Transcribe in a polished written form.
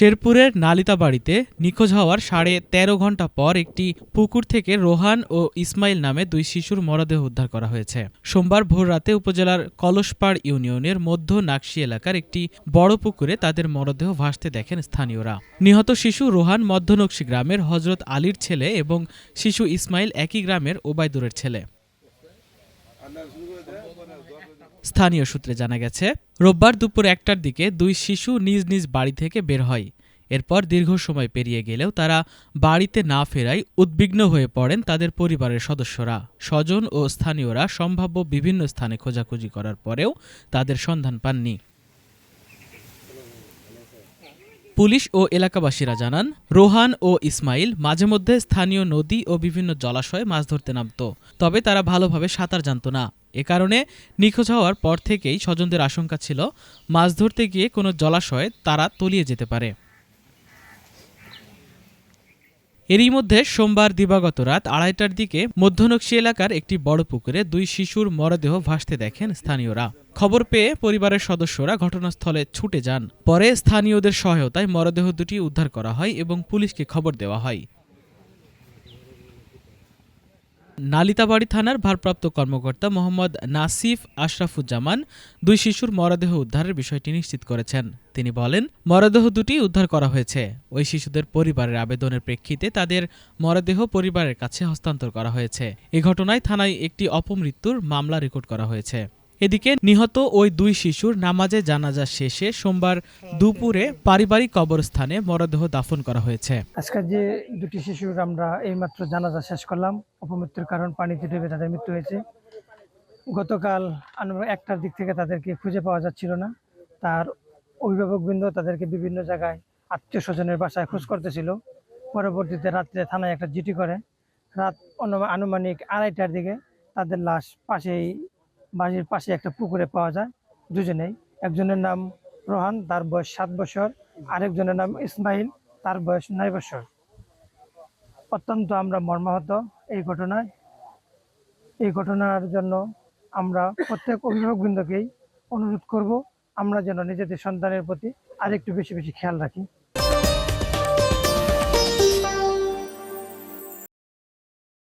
শেরপুরের নালিতাবাড়ীতে নিখোঁজ হওয়ার 13.5 ঘণ্টা পর একটি পুকুর থেকে রোহান ও ইসমাইল নামে দুই শিশুর মরদেহ উদ্ধার করা হয়েছে। সোমবার ভোররাতে উপজেলার কলসপাড় ইউনিয়নের মধ্য নাকশি এলাকার একটি বড় পুকুরে তাদের মরদেহ ভাসতে দেখেন স্থানীয়রা। নিহত শিশু রোহান মধ্যনকশি গ্রামের হজরত আলীর ছেলে এবং শিশু ইসমাইল একই গ্রামের ওবায়দুরের ছেলে। স্থানীয় সূত্রে জানা গেছে, রোববার দুপুর 1টার দিকে দুই শিশু নিজ নিজ বাড়ি থেকে বের হয়। এরপর দীর্ঘ সময় পেরিয়ে গেলেও তারা বাড়িতে না ফেরায় উদ্বিগ্ন হয়ে পড়েন তাদের পরিবারের সদস্যরা। স্বজন ও স্থানীয়রা সম্ভাব্য বিভিন্ন স্থানে খোঁজাখুঁজি করার পরেও তাদের সন্ধান পাননি। পুলিশ ও এলাকাবাসীরা জানান, রোহান ও ইসমাইল মাঝে মধ্যে স্থানীয় নদী ও বিভিন্ন জলাশয়ে মাছ ধরতে নামত, তবে তারা ভালোভাবে সাঁতার জানত না। এ কারণে নিখোঁজ হওয়ার পর থেকেই স্বজনদের আশঙ্কা ছিল মাছ ধরতে গিয়ে কোনো জলাশয়ে তারা তলিয়ে যেতে পারে। এরই মধ্যে সোমবার দিবাগত রাত 2:30টার দিকে মধ্যনকশি এলাকার একটি বড় পুকুরে দুই শিশুর মরদেহ ভাসতে দেখেন স্থানীয়রা। খবর পেয়ে পরিবারের সদস্যরা ঘটনাস্থলে ছুটে যান। পরে স্থানীয়দের সহায়তায় মরদেহ দুটি উদ্ধার করা হয় এবং পুলিশকে খবর দেওয়া হয়। নালিতাবাড়ী থানার ভারপ্রাপ্ত কর্মকর্তা মোহাম্মদ নাসিফ আশরাফুজ্জামান দুই শিশুর মরদেহ উদ্ধারের বিষয়টি নিশ্চিত করেছেন। তিনি বলেন, মরদেহ দুটি উদ্ধার করা হয়েছে। ওই শিশুদের পরিবারের আবেদনের প্রেক্ষিতে তাদের মরদেহ পরিবারের কাছে হস্তান্তর করা হয়েছে। এ ঘটনায় থানায় একটি অপমৃত্যুর মামলা রেকর্ড করা হয়েছে। এদিকে নিহত ওই দুই শিশুর নামাজে জানাজা শেষে সোমবার দুপুরে পারিবারিক কবরস্থানে মরদেহ দাফন করা হয়েছে। আজকে যে দুটি শিশুর আমরা এইমাত্র জানাজা শেষ করলাম, অপমৃত্যুর কারণ পানিতে ডুবে তাদের মৃত্যু হয়েছে। গতকাল 1টার দিক থেকে তাদেরকে খুঁজে পাওয়া যাচ্ছিল না। তার অভিভাবকবৃন্দ তাদেরকে বিভিন্ন জায়গায় আত্মীয় স্বজনের বাসায় খোঁজ করতেছিল। পরবর্তীতে রাত্রে থানায় একটা জিডি করে রাত আনুমানিক 2:30টার দিকে তাদের লাশ বাড়ির পাশে একটা পুকুরে পাওয়া যায়। দুজনেই, একজনের নাম রোহান, তার বয়স 7 বছর, আরেকজনের নাম ইসমাইল, তার বয়স 9 বছর। অত্যন্ত আমরা মর্মাহত এই ঘটনার জন্য আমরা প্রত্যেক অভিভাবকবৃন্দকেই অনুরোধ করব, আমরা যেন নিজেদের সন্তানের প্রতি আরেকটু বেশি বেশি খেয়াল রাখি।